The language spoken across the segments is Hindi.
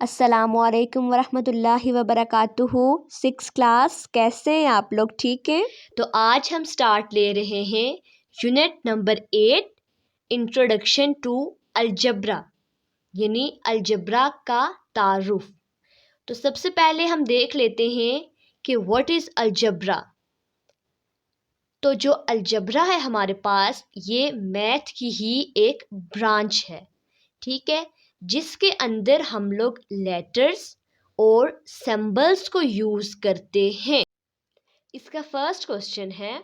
अस्सलामुअलैकुम वरहमतुल्लाहि वबरकातुहू। 6 क्लास, कैसे हैं आप लोग? ठीक हैं। तो आज हम स्टार्ट ले रहे हैं यूनिट नंबर 8 इंट्रोडक्शन टू अलजब्रा यानी अलजब्रा का तारुफ। तो सबसे पहले हम देख लेते हैं कि व्हाट इज़ अलजब्रा। तो जो अलजब्रा है हमारे पास, ये मैथ की ही एक ब्रांच है, ठीक है, जिसके अंदर हम लोग लेटर्स और सिंबल्स को यूज़ करते हैं। इसका फर्स्ट क्वेश्चन है,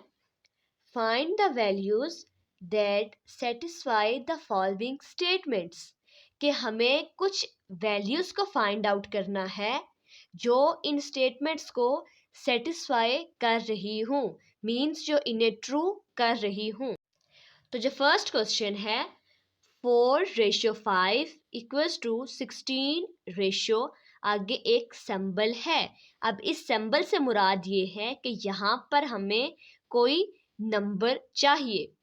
find the values that satisfy the following statements, कि हमें कुछ वैल्यूज को फाइंड आउट करना है जो इन स्टेटमेंट्स को सेटिस्फाई कर रही हूँ, मीन्स जो इन्हें ट्रू कर रही हूँ। तो जो फर्स्ट क्वेश्चन है 4:5 इक्वल्स टू 16 रेशियो, आगे एक सिंबल है। अब इस सिंबल से मुराद ये है कि यहाँ पर हमें कोई नंबर चाहिए।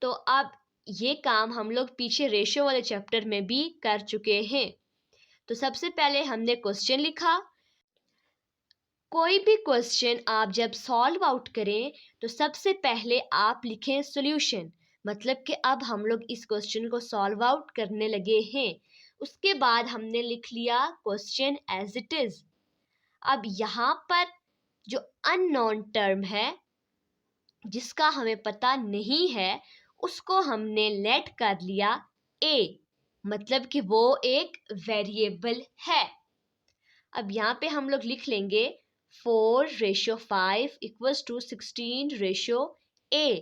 तो अब ये काम हम लोग पीछे रेशियो वाले चैप्टर में भी कर चुके हैं। तो सबसे पहले हमने क्वेश्चन लिखा। कोई भी क्वेश्चन आप जब सॉल्व आउट करें तो सबसे पहले आप लिखें सॉल्यूशन, मतलब कि अब हम लोग इस क्वेश्चन को सॉल्व आउट करने लगे हैं। उसके बाद हमने लिख लिया क्वेश्चन एज इट इज। अब यहाँ पर जो अननोन टर्म है जिसका हमें पता नहीं है, उसको हमने लेट कर लिया ए, मतलब कि वो एक वेरिएबल है। अब यहाँ पे हम लोग लिख लेंगे 4:5 इक्वल्स टू 16:a।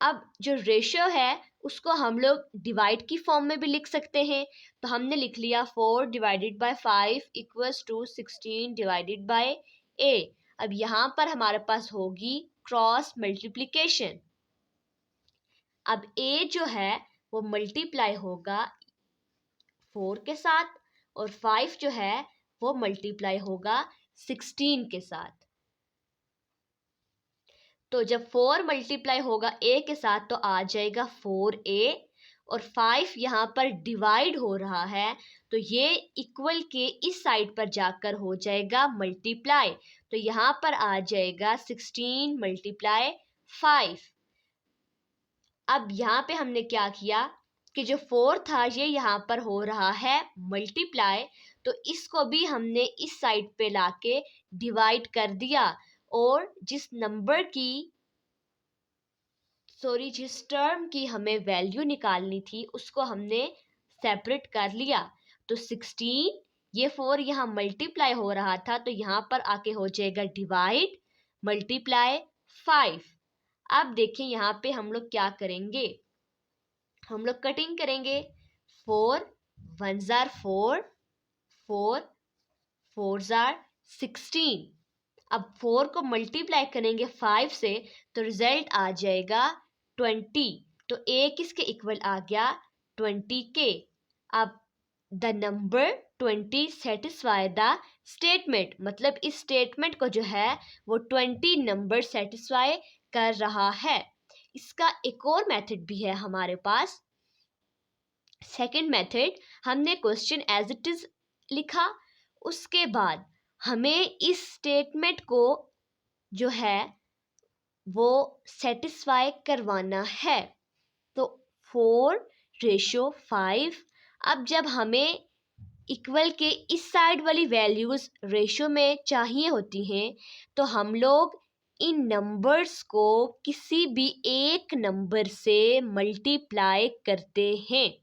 अब जो रेशियो है उसको हम लोग डिवाइड की फॉर्म में भी लिख सकते हैं। तो हमने लिख लिया 4/5 इक्वल्स टू 16/a। अब यहाँ पर हमारे पास होगी क्रॉस मल्टीप्लिकेशन। अब a जो है वो मल्टीप्लाई होगा 4 के साथ और 5 जो है वो मल्टीप्लाई होगा 16 के साथ। तो जब 4 मल्टीप्लाई होगा a के साथ तो आ जाएगा 4a, और 5 यहाँ पर डिवाइड हो रहा है तो ये इक्वल के इस साइड पर जाकर हो जाएगा मल्टीप्लाई। तो यहाँ पर आ जाएगा 16 मल्टीप्लाई 5। अब यहाँ पे हमने क्या किया कि जो 4 था ये यहाँ पर हो रहा है मल्टीप्लाई, तो इसको भी हमने इस साइड पे लाके डिवाइड कर दिया, और जिस टर्म की हमें वैल्यू निकालनी थी उसको हमने सेपरेट कर लिया। तो 16, ये 4 यहाँ मल्टीप्लाई हो रहा था तो यहाँ पर आके हो जाएगा डिवाइड मल्टीप्लाई 5। अब देखें यहाँ पे हम लोग क्या करेंगे, हम लोग कटिंग करेंगे। 4 1s are 4, 4 4s are 16। अब 4 को मल्टीप्लाई करेंगे 5 से तो रिजल्ट आ जाएगा 20। तो a किसके इक्वल आ गया 20 के। अब the number 20 satisfy the statement, मतलब इस स्टेटमेंट को जो है वो 20 नंबर सेटिस्फाई कर रहा है। इसका एक और मेथड भी है हमारे पास। सेकंड मेथड, हमने क्वेश्चन एज इट इज लिखा, उसके बाद हमें इस स्टेटमेंट को जो है वो सेटिस्फाई करवाना है। तो 4:5। अब जब हमें इक्वल के इस साइड वाली वैल्यूज रेशियो में चाहिए होती हैं तो हम लोग इन नंबर्स को किसी भी एक नंबर से मल्टीप्लाई करते हैं।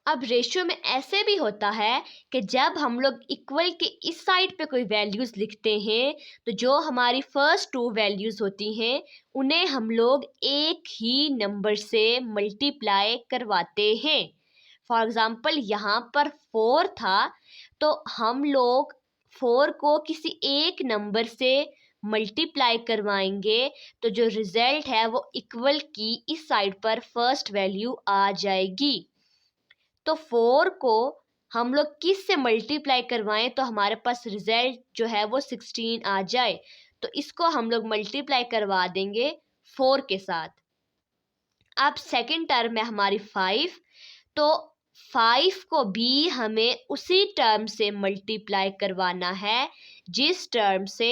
अब रेशियो में ऐसे भी होता है कि जब हम लोग इक्वल के इस साइड पे कोई वैल्यूज़ लिखते हैं तो जो हमारी फर्स्ट 2 वैल्यूज़ होती हैं उन्हें हम लोग एक ही नंबर से मल्टीप्लाई करवाते हैं। फॉर एग्ज़ाम्पल यहाँ पर 4 था तो हम लोग 4 को किसी एक नंबर से मल्टीप्लाई करवाएंगे तो जो रिज़ल्ट है वो इक्वल की इस साइड पर फर्स्ट वैल्यू आ जाएगी। तो 4 को हम लोग किस से मल्टीप्लाई करवाएं तो हमारे पास रिजल्ट जो है वो 16 आ जाए, तो इसको हम लोग मल्टीप्लाई करवा देंगे 4 के साथ। अब सेकंड टर्म है हमारी 5, तो 5 को भी हमें उसी टर्म से मल्टीप्लाई करवाना है जिस टर्म से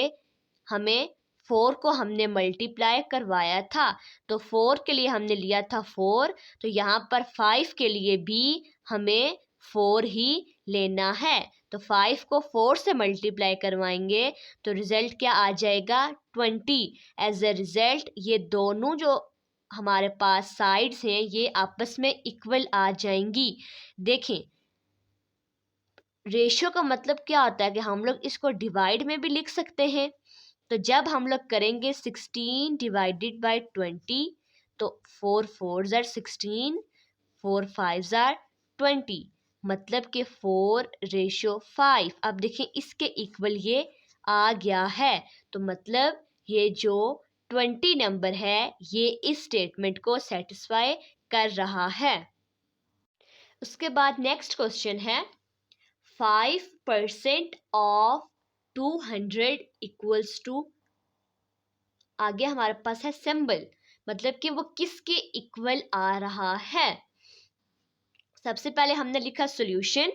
हमें 4 को हमने मल्टीप्लाई करवाया था। तो 4 के लिए हमने लिया था 4, तो यहाँ पर 5 के लिए भी हमें 4 ही लेना है। तो 5 को 4 से मल्टीप्लाई करवाएंगे तो रिजल्ट क्या आ जाएगा 20। एज अ रिजल्ट ये दोनों जो हमारे पास साइड्स हैं ये आपस में इक्वल आ जाएंगी। देखें, रेशियो का मतलब क्या होता है कि हम लोग इसको डिवाइड में भी लिख सकते हैं। तो जब हम लोग करेंगे 16 डिवाइडेड बाय 20 तो 4 4s are 16, 4 5s are 20, मतलब कि 4:5। अब देखिए इसके इक्वल ये आ गया है। तो मतलब ये जो 20 नंबर है ये इस स्टेटमेंट को सेटिस्फाई कर रहा है। उसके बाद नेक्स्ट क्वेश्चन है 5% ऑफ 200 इक्वल्स टू, आगे हमारे पास है सिंबल, मतलब कि वो किसके इक्वल आ रहा है। सबसे पहले हमने लिखा सॉल्यूशन,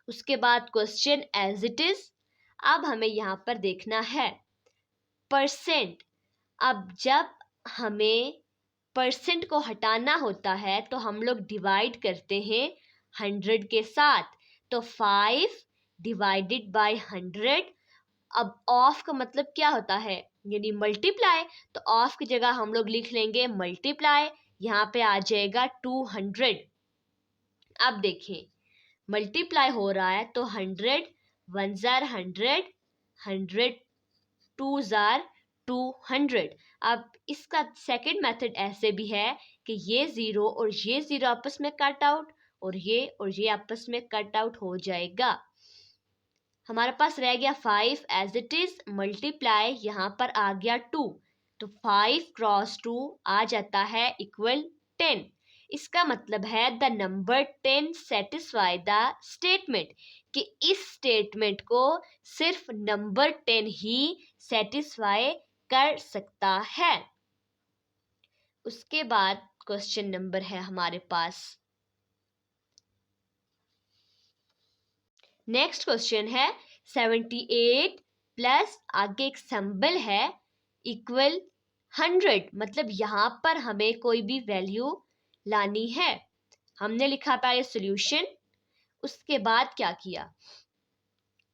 उसके बाद क्वेश्चन एज इट इज। अब हमें यहाँ पर देखना है परसेंट। अब जब हमें परसेंट को हटाना होता है तो हम लोग डिवाइड करते हैं 100 के साथ। तो 5 डिवाइडेड बाय 100। अब ऑफ का मतलब क्या होता है, यानी मल्टीप्लाई। तो ऑफ की जगह हम लोग लिख लेंगे मल्टीप्लाई, यहाँ पे आ जाएगा 200। अब देखें मल्टीप्लाई हो रहा है तो 100 1s are 100, 100 2s are 200। अब इसका सेकंड मेथड ऐसे भी है कि ये ज़ीरो और ये ज़ीरो आपस में कट आउट और ये आपस में कट आउट हो जाएगा। हमारे पास रह गया 5 एज इट इज, मल्टीप्लाई यहाँ पर आ गया 2, तो 5 क्रॉस 2 आ जाता है इक्वल 10। इसका मतलब है the number 10 satisfy the statement, कि इस स्टेटमेंट को सिर्फ नंबर 10 ही सेटिस्फाई कर सकता है। उसके बाद क्वेश्चन नंबर है हमारे पास, नेक्स्ट क्वेश्चन है 78 प्लस आगे एक सिंबल है इक्वल 100, मतलब यहाँ पर हमें कोई भी वैल्यू लानी है। हमने लिखा पहले सॉल्यूशन, उसके बाद क्या किया,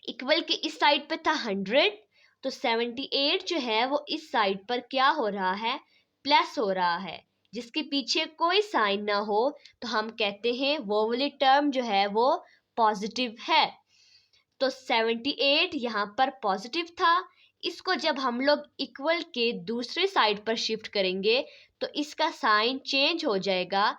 इक्वल के इस साइड पे था 100, तो 78 जो है वो इस साइड पर क्या हो रहा है, प्लस हो रहा है। जिसके पीछे कोई साइन ना हो तो हम कहते हैं वो वाली टर्म जो है वो पॉजिटिव है। तो 78 यहाँ पर पॉजिटिव था, इसको जब हम लोग इक्वल के दूसरे साइड पर शिफ्ट करेंगे तो इसका साइन चेंज हो जाएगा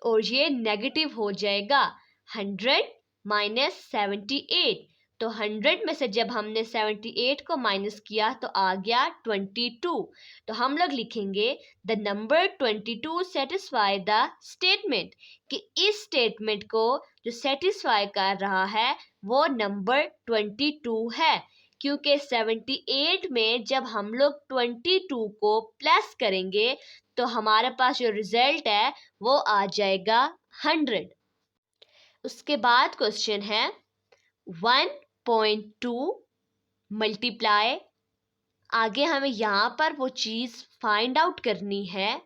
और ये नेगेटिव हो जाएगा। 100 माइनस 78, तो 100 में से जब हमने 78 को माइनस किया तो आ गया 22। तो हम लोग लिखेंगे the number 22 satisfy the statement, कि इस स्टेटमेंट को जो सेटिस्फाई कर रहा है वो नंबर 22 है। क्योंकि 78 में जब हम लोग 22 को प्लस करेंगे तो हमारे पास जो रिजल्ट है वो आ जाएगा 100। उसके बाद क्वेश्चन है 1.2 मल्टीप्लाई, आगे हमें यहाँ पर वो चीज़ फाइंड आउट करनी है,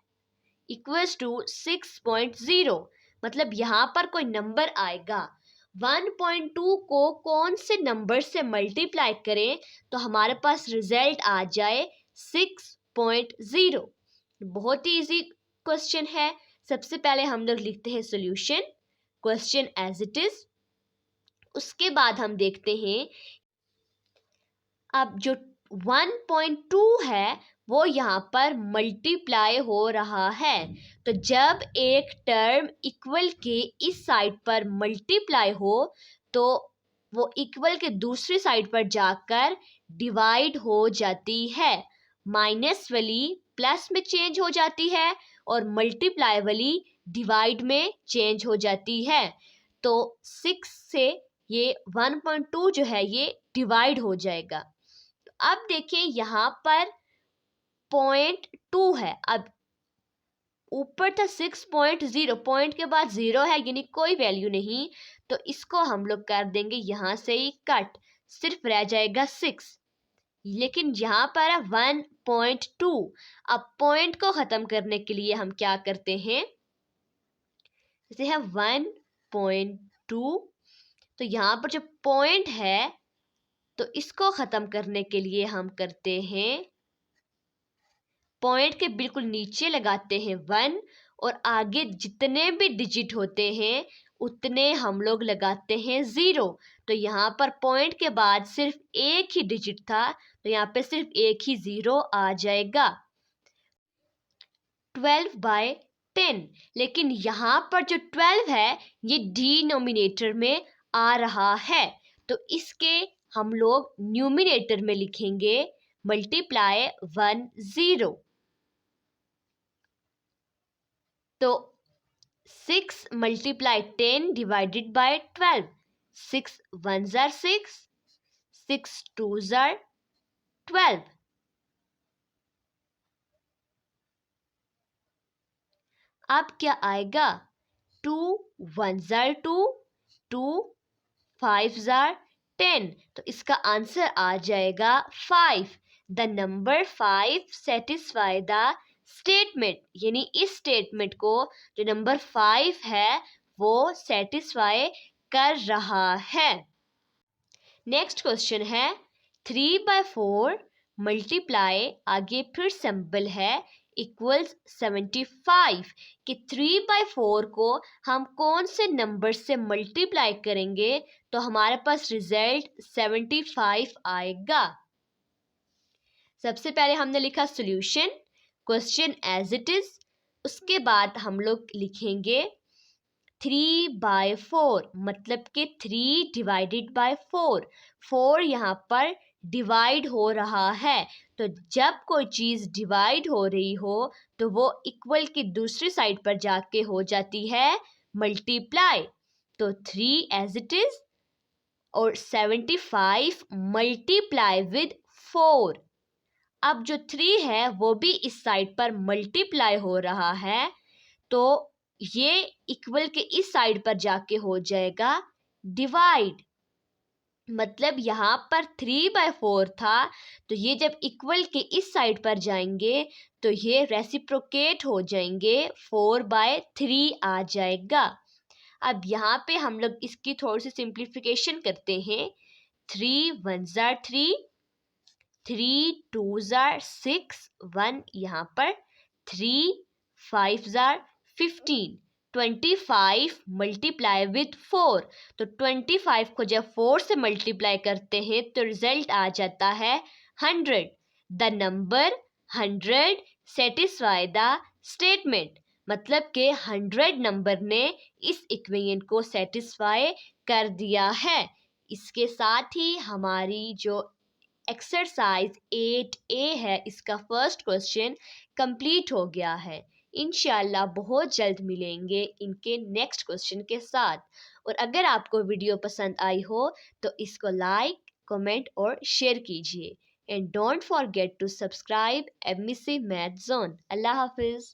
इक्वल्स टू 6.0, मतलब यहाँ पर कोई नंबर आएगा। 1.2 को कौन से नंबर से मल्टीप्लाई करें तो हमारे पास रिजल्ट आ जाए 6.0। बहुत ही इजी क्वेश्चन है। सबसे पहले हम लोग लिखते हैं solution, question as it is. उसके बाद हम देखते हैं अब जो 1.2 है वो यहाँ पर मल्टीप्लाई हो रहा है। तो जब एक टर्म इक्वल के इस साइड पर मल्टीप्लाई हो तो वो इक्वल के दूसरी साइड पर जाकर डिवाइड हो जाती है। माइनस वाली प्लस में चेंज हो जाती है और मल्टीप्लाई वाली डिवाइड में चेंज हो जाती है। तो 6 से ये 1.2 जो है ये डिवाइड हो जाएगा। अब देखिए यहाँ पर 0.2 है। अब ऊपर था 6.0, पॉइंट के बाद 0 है यानी कोई वैल्यू नहीं, तो इसको हम लोग कर देंगे यहाँ से ही कट, सिर्फ रह जाएगा 6। लेकिन यहाँ पर है 1.2। अब पॉइंट को ख़त्म करने के लिए हम क्या करते हैं, जैसे है 1.2, तो यहाँ पर जो पॉइंट है तो इसको ख़त्म करने के लिए हम करते हैं, पॉइंट के बिल्कुल नीचे लगाते हैं 1 और आगे जितने भी डिजिट होते हैं उतने हम लोग लगाते हैं 0। तो यहाँ पर पॉइंट के बाद सिर्फ एक ही डिजिट था, तो यहाँ पे सिर्फ एक ही 0 आ जाएगा, 12/10। लेकिन यहाँ पर जो 12 है ये डिनोमिनेटर में आ रहा है, तो इसके हम लोग न्यूमिनेटर में लिखेंगे मल्टीप्लाई 10। तो 6 multiply 10 divided by 12, 6 1 jar 6, 6 2 jar 12। अब क्या आएगा, 2 1 जार 2, 2 5 जार 10, तो इसका आंसर आ जाएगा 5। The number 5 satisfy the statement, यानी इस स्टेटमेंट को जो नंबर 5 है वो सेटिस्फाई कर रहा है। नेक्स्ट क्वेश्चन है 3/4 मल्टीप्लाई, आगे फिर सिंबल है इक्वल्स 75, कि 3/4 को हम कौन से नंबर से मल्टीप्लाई करेंगे तो हमारे पास रिजल्ट 75 आएगा। सबसे पहले हमने लिखा solution, question as it is, उसके बाद हम लोग लिखेंगे 3/4, मतलब कि 3 डिवाइडेड बाय 4, 4 यहाँ पर डिवाइड हो रहा है, तो जब कोई चीज़ डिवाइड हो रही हो तो वो इक्वल की दूसरी साइड पर जाके हो जाती है मल्टीप्लाई। तो 3 एज इट इज और 75 मल्टीप्लाई विद 4। अब जो 3 है वो भी इस साइड पर मल्टीप्लाई हो रहा है, तो ये इक्वल के इस साइड पर जाके हो जाएगा डिवाइड, मतलब यहाँ पर 3/4 था, तो ये जब इक्वल के इस साइड पर जाएंगे तो ये रेसिप्रोकेट हो जाएंगे, 4/3 आ जाएगा। अब यहाँ पे हम लोग इसकी थोड़ी सी सिंप्लीफिकेशन करते हैं, 3 1 जार 3, 3 2 जार 6, 1 यहाँ पर 3 5 जार 15, 25 मल्टीप्लाई विथ 4, तो 25 को जब 4 से मल्टीप्लाई करते हैं तो रिजल्ट आ जाता है 100। The number 100 satisfy the statement, मतलब कि 100 नंबर ने इस इक्वेशन को सेटिस्फाई कर दिया है। इसके साथ ही हमारी जो एक्सरसाइज 8A है, इसका फर्स्ट क्वेश्चन कंप्लीट हो गया है। इंशाल्लाह बहुत जल्द मिलेंगे इनके नेक्स्ट क्वेश्चन के साथ। और अगर आपको वीडियो पसंद आई हो तो इसको लाइक, कमेंट और शेयर कीजिए। And don't forget to subscribe MSc math zone. अल्लाह हाफिज़।